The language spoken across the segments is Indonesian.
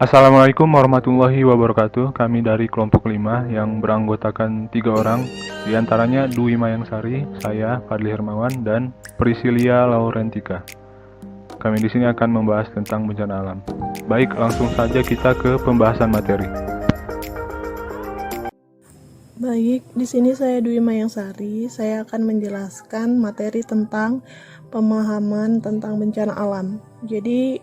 Assalamualaikum warahmatullahi wabarakatuh. Kami dari kelompok 5 yang beranggotakan 3 orang, di antaranya Dwi Mayangsari, saya Fadli Hermawan, dan Priscilia Laurentika. Kami di sini akan membahas tentang bencana alam. Baik, langsung saja kita ke pembahasan materi. Baik, di sini saya Dwi Mayangsari. Saya akan menjelaskan materi tentang pemahaman tentang bencana alam. Jadi,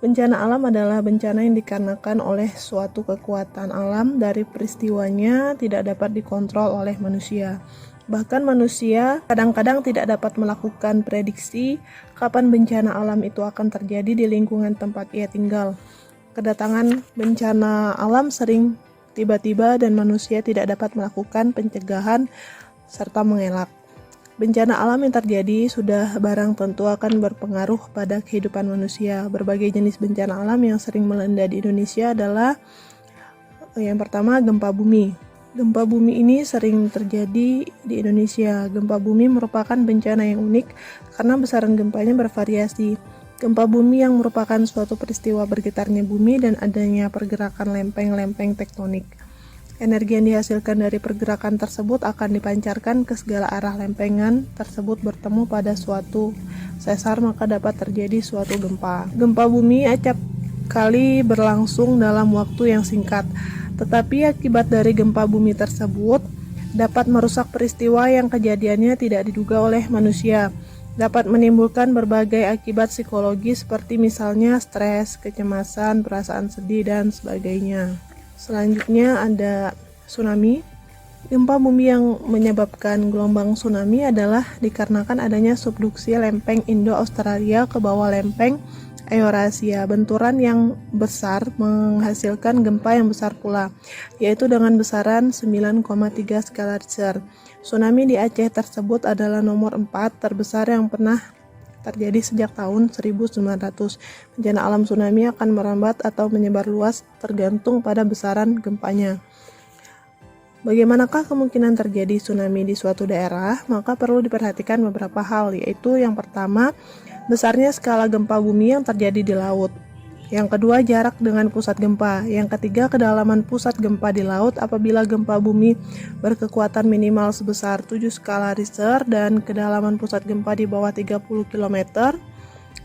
bencana alam adalah bencana yang dikarenakan oleh suatu kekuatan alam dari peristiwanya tidak dapat dikontrol oleh manusia. Bahkan manusia kadang-kadang tidak dapat melakukan prediksi kapan bencana alam itu akan terjadi di lingkungan tempat ia tinggal. Kedatangan bencana alam sering tiba-tiba dan manusia tidak dapat melakukan pencegahan serta mengelak. Bencana alam yang terjadi sudah barang tentu akan berpengaruh pada kehidupan manusia. Berbagai jenis bencana alam yang sering melanda di Indonesia adalah yang pertama gempa bumi. Gempa bumi ini sering terjadi di Indonesia. Gempa bumi merupakan bencana yang unik karena besaran gempanya bervariasi. Gempa bumi yang merupakan suatu peristiwa bergetarnya bumi dan adanya pergerakan lempeng-lempeng tektonik. Energi yang dihasilkan dari pergerakan tersebut akan dipancarkan ke segala arah lempengan tersebut bertemu pada suatu sesar, maka dapat terjadi suatu gempa. Gempa bumi acap kali berlangsung dalam waktu yang singkat, tetapi akibat dari gempa bumi tersebut dapat merusak peristiwa yang kejadiannya tidak diduga oleh manusia. Dapat menimbulkan berbagai akibat psikologis seperti misalnya stres, kecemasan, perasaan sedih, dan sebagainya. Selanjutnya ada tsunami. Gempa bumi yang menyebabkan gelombang tsunami adalah dikarenakan adanya subduksi lempeng Indo-Australia ke bawah lempeng Eurasia. Benturan yang besar menghasilkan gempa yang besar pula, yaitu dengan besaran 9,3 skala Richter. Tsunami di Aceh tersebut adalah nomor 4 terbesar yang pernah terjadi sejak tahun 1900. Bencana alam tsunami akan merambat atau menyebar luas tergantung pada besaran gempanya. Bagaimanakah kemungkinan terjadi tsunami di suatu daerah? Maka perlu diperhatikan beberapa hal, yaitu yang pertama, besarnya skala gempa bumi yang terjadi di laut. Yang kedua, jarak dengan pusat gempa. Yang ketiga, kedalaman pusat gempa di laut apabila gempa bumi berkekuatan minimal sebesar 7 skala Richter dan kedalaman pusat gempa di bawah 30 km,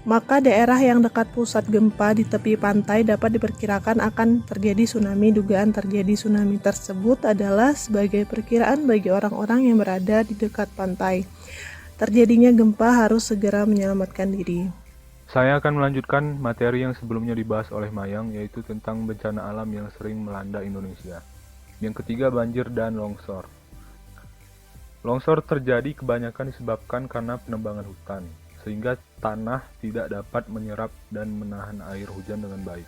maka daerah yang dekat pusat gempa di tepi pantai dapat diperkirakan akan terjadi tsunami. Dugaan terjadi tsunami tersebut adalah sebagai perkiraan bagi orang-orang yang berada di dekat pantai. Terjadinya gempa harus segera menyelamatkan diri. Saya akan melanjutkan materi yang sebelumnya dibahas oleh Mayang, yaitu tentang bencana alam yang sering melanda Indonesia. Yang ketiga, banjir dan longsor. Longsor terjadi kebanyakan disebabkan karena penebangan hutan, sehingga tanah tidak dapat menyerap dan menahan air hujan dengan baik.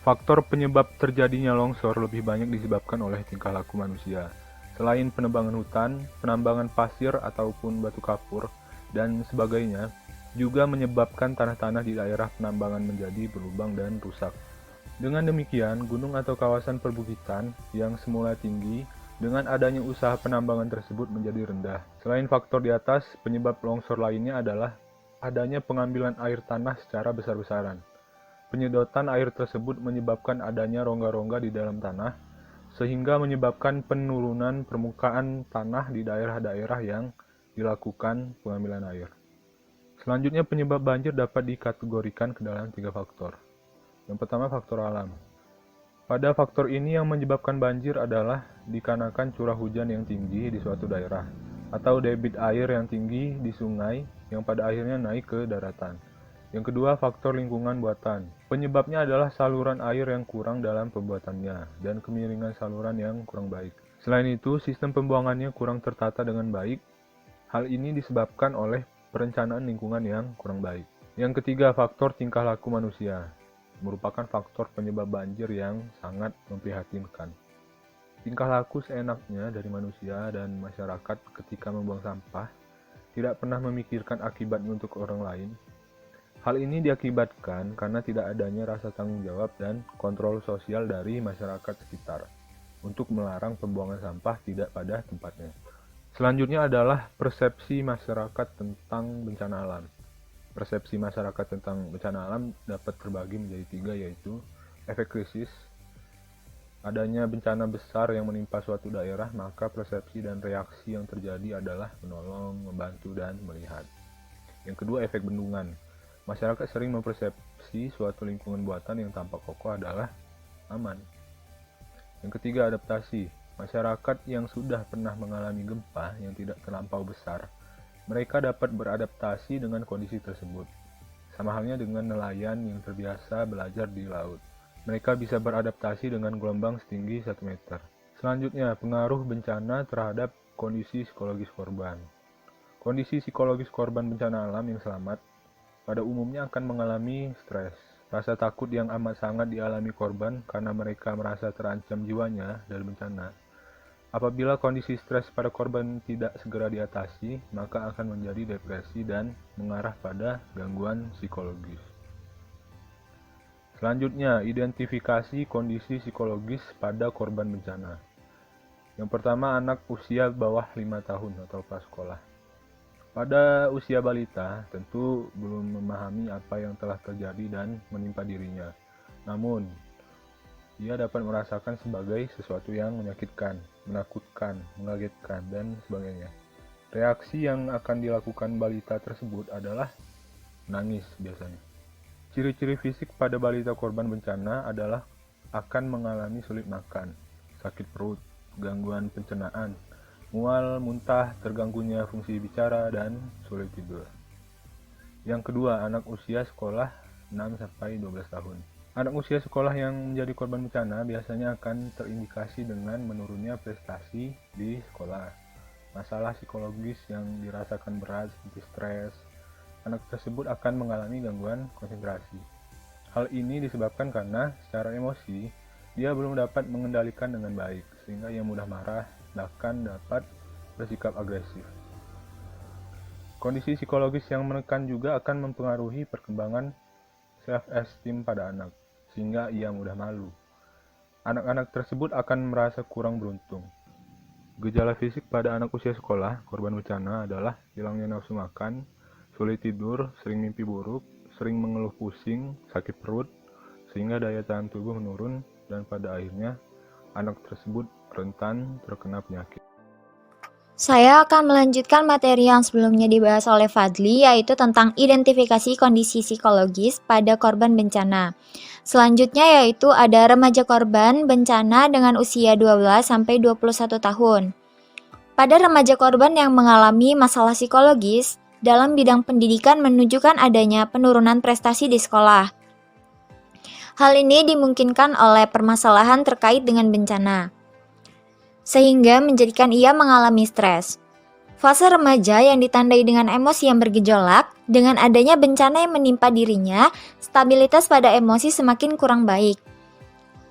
Faktor penyebab terjadinya longsor lebih banyak disebabkan oleh tingkah laku manusia. Selain penebangan hutan, penambangan pasir ataupun batu kapur, dan sebagainya, juga menyebabkan tanah-tanah di daerah penambangan menjadi berlubang dan rusak. Dengan demikian, gunung atau kawasan perbukitan yang semula tinggi, dengan adanya usaha penambangan tersebut menjadi rendah. Selain faktor di atas, penyebab longsor lainnya adalah adanya pengambilan air tanah secara besar-besaran. Penyedotan air tersebut menyebabkan adanya rongga-rongga di dalam tanah, sehingga menyebabkan penurunan permukaan tanah di daerah-daerah yang dilakukan pengambilan air. Selanjutnya, penyebab banjir dapat dikategorikan ke dalam 3 faktor. Yang pertama, faktor alam. Pada faktor ini yang menyebabkan banjir adalah dikarenakan curah hujan yang tinggi di suatu daerah, atau debit air yang tinggi di sungai yang pada akhirnya naik ke daratan. Yang kedua, faktor lingkungan buatan. Penyebabnya adalah saluran air yang kurang dalam pembuatannya, dan kemiringan saluran yang kurang baik. Selain itu, sistem pembuangannya kurang tertata dengan baik. Hal ini disebabkan oleh perencanaan lingkungan yang kurang baik. Yang ketiga, faktor tingkah laku manusia merupakan faktor penyebab banjir yang sangat memprihatinkan. Tingkah laku seenaknya dari manusia dan masyarakat ketika membuang sampah tidak pernah memikirkan akibatnya untuk orang lain. Hal ini diakibatkan karena tidak adanya rasa tanggung jawab dan kontrol sosial dari masyarakat sekitar untuk melarang pembuangan sampah tidak pada tempatnya. Selanjutnya adalah persepsi masyarakat tentang bencana alam. Persepsi masyarakat tentang bencana alam dapat terbagi menjadi 3, yaitu efek krisis. Adanya bencana besar yang menimpa suatu daerah, maka persepsi dan reaksi yang terjadi adalah menolong, membantu, dan melihat. Yang kedua, efek bendungan. Masyarakat sering mempersepsi suatu lingkungan buatan yang tampak kokoh adalah aman. Yang ketiga, adaptasi. Masyarakat yang sudah pernah mengalami gempa yang tidak terlampau besar, mereka dapat beradaptasi dengan kondisi tersebut. Sama halnya dengan nelayan yang terbiasa belajar di laut. Mereka bisa beradaptasi dengan gelombang setinggi 1 meter. Selanjutnya, pengaruh bencana terhadap kondisi psikologis korban. Kondisi psikologis korban bencana alam yang selamat pada umumnya akan mengalami stres. Rasa takut yang amat sangat dialami korban karena mereka merasa terancam jiwanya dari bencana. Apabila kondisi stres pada korban tidak segera diatasi, maka akan menjadi depresi dan mengarah pada gangguan psikologis. Selanjutnya, identifikasi kondisi psikologis pada korban bencana. Yang pertama, anak usia bawah 5 tahun atau prasekolah. Pada usia balita, tentu belum memahami apa yang telah terjadi dan menimpa dirinya. Namun, ia dapat merasakan sebagai sesuatu yang menyakitkan, menakutkan, mengagetkan, dan sebagainya. Reaksi yang akan dilakukan balita tersebut adalah menangis biasanya. Ciri-ciri fisik pada balita korban bencana adalah akan mengalami sulit makan, sakit perut, gangguan pencernaan, mual, muntah, terganggunya fungsi bicara, dan sulit tidur. Yang kedua, anak usia sekolah 6-12 tahun. Anak usia sekolah yang menjadi korban bencana biasanya akan terindikasi dengan menurunnya prestasi di sekolah. Masalah psikologis yang dirasakan berat seperti stres. Anak tersebut akan mengalami gangguan konsentrasi. Hal ini disebabkan karena secara emosi, dia belum dapat mengendalikan dengan baik, sehingga ia mudah marah, bahkan dapat bersikap agresif. Kondisi psikologis yang menekan juga akan mempengaruhi perkembangan self-esteem pada anak, sehingga ia mudah malu. Anak-anak tersebut akan merasa kurang beruntung. Gejala fisik pada anak usia sekolah, korban bencana adalah hilangnya nafsu makan, sulit tidur, sering mimpi buruk, sering mengeluh pusing, sakit perut, sehingga daya tahan tubuh menurun dan pada akhirnya anak tersebut rentan terkena penyakit. Saya akan melanjutkan materi yang sebelumnya dibahas oleh Fadli, yaitu tentang identifikasi kondisi psikologis pada korban bencana. Selanjutnya yaitu ada remaja korban bencana dengan usia 12-21 tahun. Pada remaja korban yang mengalami masalah psikologis, dalam bidang pendidikan menunjukkan adanya penurunan prestasi di sekolah. Hal ini dimungkinkan oleh permasalahan terkait dengan bencana, sehingga menjadikan ia mengalami stres. Fase remaja yang ditandai dengan emosi yang bergejolak, dengan adanya bencana yang menimpa dirinya, stabilitas pada emosi semakin kurang baik.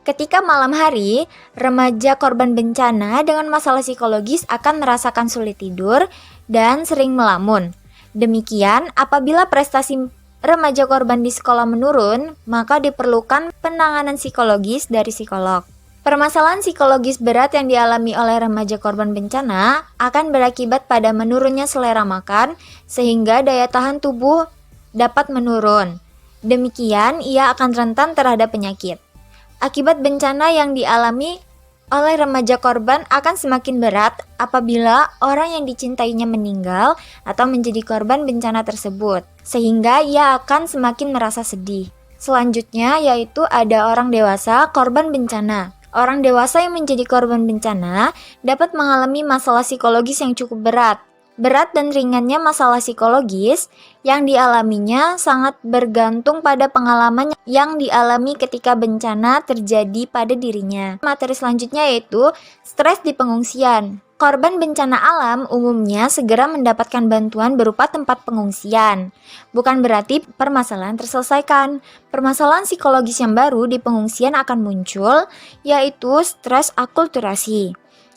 Ketika malam hari, remaja korban bencana dengan masalah psikologis akan merasakan sulit tidur dan sering melamun. Demikian, apabila prestasi remaja korban di sekolah menurun, maka diperlukan penanganan psikologis dari psikolog. Permasalahan psikologis berat yang dialami oleh remaja korban bencana akan berakibat pada menurunnya selera makan, sehingga daya tahan tubuh dapat menurun. Demikian, ia akan rentan terhadap penyakit. Akibat bencana yang dialami oleh remaja korban akan semakin berat apabila orang yang dicintainya meninggal atau menjadi korban bencana tersebut, sehingga ia akan semakin merasa sedih. Selanjutnya yaitu ada orang dewasa korban bencana. Orang dewasa yang menjadi korban bencana dapat mengalami masalah psikologis yang cukup berat. Berat dan ringannya masalah psikologis yang dialaminya sangat bergantung pada pengalaman yang dialami ketika bencana terjadi pada dirinya. Materi selanjutnya yaitu stres di pengungsian. Korban bencana alam umumnya segera mendapatkan bantuan berupa tempat pengungsian. Bukan berarti permasalahan terselesaikan. Permasalahan psikologis yang baru di pengungsian akan muncul, yaitu stres akulturasi.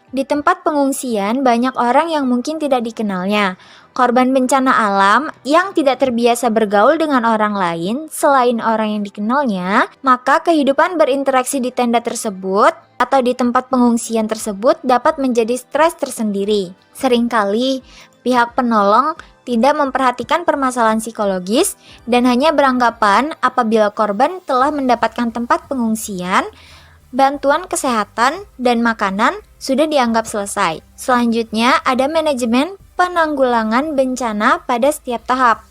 Di tempat pengungsian, banyak orang yang mungkin tidak dikenalnya. Korban bencana alam yang tidak terbiasa bergaul dengan orang lain selain orang yang dikenalnya, maka kehidupan berinteraksi di tenda tersebut atau di tempat pengungsian tersebut dapat menjadi stres tersendiri. Seringkali, Pihak penolong tidak memperhatikan permasalahan psikologis dan hanya beranggapan apabila korban telah mendapatkan tempat pengungsian, bantuan kesehatan, dan makanan sudah dianggap selesai. Selanjutnya, ada manajemen penanggulangan bencana pada setiap tahap.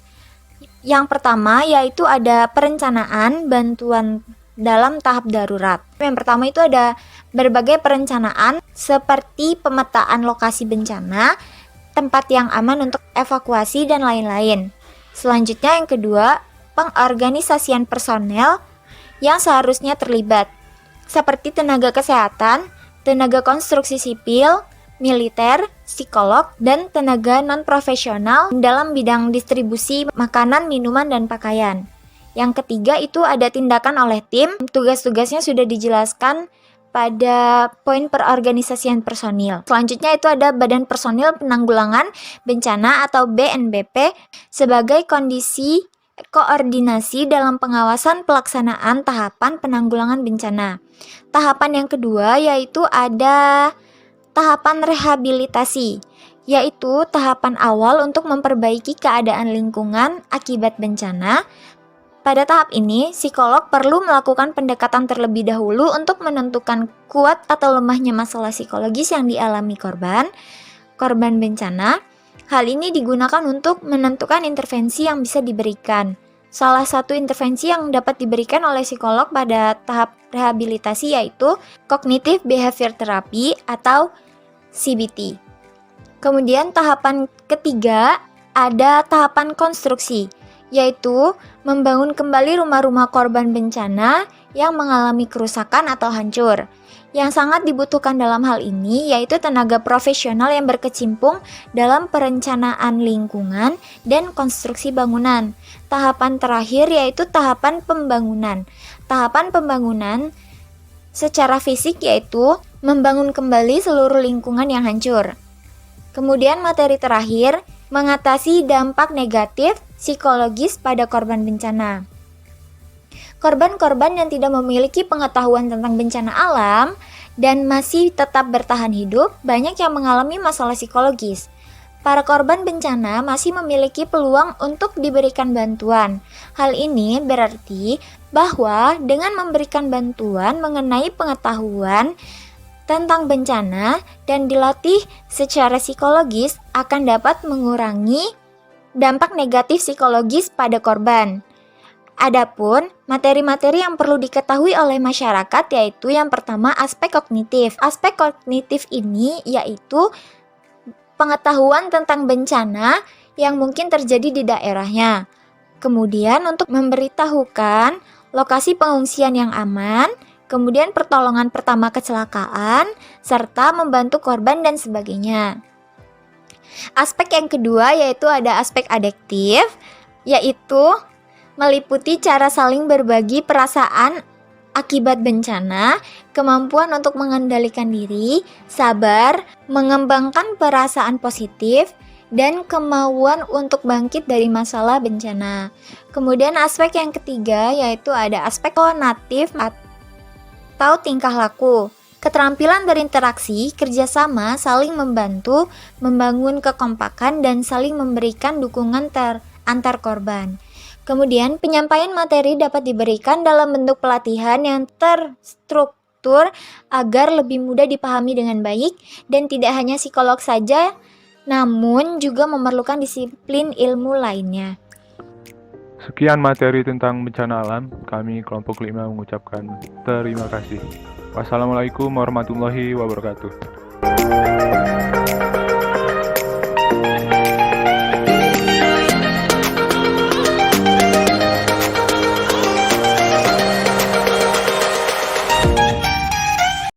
Yang pertama yaitu ada perencanaan bantuan dalam tahap darurat. Yang pertama itu ada berbagai perencanaan seperti pemetaan lokasi bencana, tempat yang aman untuk evakuasi, dan lain-lain. Selanjutnya yang kedua, pengorganisasian personel yang seharusnya terlibat, seperti tenaga kesehatan, tenaga konstruksi sipil, militer, psikolog, dan tenaga non-profesional dalam bidang distribusi makanan, minuman, dan pakaian. Yang ketiga itu ada tindakan oleh tim, tugas-tugasnya sudah dijelaskan pada poin perorganisasian personil. Selanjutnya itu ada Badan Personil Penanggulangan Bencana atau BNBP sebagai kondisi koordinasi dalam pengawasan pelaksanaan tahapan penanggulangan bencana. Tahapan yang kedua yaitu ada tahapan rehabilitasi, yaitu tahapan awal untuk memperbaiki keadaan lingkungan akibat bencana. Pada tahap ini, psikolog perlu melakukan pendekatan terlebih dahulu untuk menentukan kuat atau lemahnya masalah psikologis yang dialami korban bencana. Hal ini digunakan untuk menentukan intervensi yang bisa diberikan. Salah satu intervensi yang dapat diberikan oleh psikolog pada tahap rehabilitasi yaitu Cognitive Behavior Therapy atau CBT. Kemudian tahapan ketiga ada tahapan konstruksi, yaitu membangun kembali rumah-rumah korban bencana yang mengalami kerusakan atau hancur. Yang sangat dibutuhkan dalam hal ini yaitu tenaga profesional yang berkecimpung dalam perencanaan lingkungan dan konstruksi bangunan. Tahapan terakhir yaitu tahapan pembangunan. Tahapan pembangunan secara fisik yaitu membangun kembali seluruh lingkungan yang hancur. Kemudian materi terakhir, mengatasi dampak negatif psikologis pada korban bencana. Korban-korban yang tidak memiliki pengetahuan tentang bencana alam dan masih tetap bertahan hidup banyak yang mengalami masalah psikologis. Para korban bencana masih memiliki peluang untuk diberikan bantuan. Hal ini berarti bahwa dengan memberikan bantuan mengenai pengetahuan tentang bencana dan dilatih secara psikologis akan dapat mengurangi dampak negatif psikologis pada korban. Adapun materi-materi yang perlu diketahui oleh masyarakat yaitu yang pertama aspek kognitif. Aspek kognitif ini yaitu pengetahuan tentang bencana yang mungkin terjadi di daerahnya. Kemudian untuk memberitahukan lokasi pengungsian yang aman, kemudian pertolongan pertama kecelakaan, serta membantu korban dan sebagainya. Aspek yang kedua yaitu ada aspek adektif, yaitu meliputi cara saling berbagi perasaan akibat bencana, kemampuan untuk mengendalikan diri, sabar, mengembangkan perasaan positif, dan kemauan untuk bangkit dari masalah bencana. Kemudian aspek yang ketiga yaitu ada aspek konatif atau tingkah laku. Keterampilan berinteraksi, kerjasama, saling membantu, membangun kekompakan, dan saling memberikan dukungan antar korban. Kemudian penyampaian materi dapat diberikan dalam bentuk pelatihan yang terstruktur agar lebih mudah dipahami dengan baik dan tidak hanya psikolog saja, namun juga memerlukan disiplin ilmu lainnya. Sekian materi tentang bencana alam. Kami kelompok 5 mengucapkan terima kasih. Wassalamualaikum warahmatullahi wabarakatuh.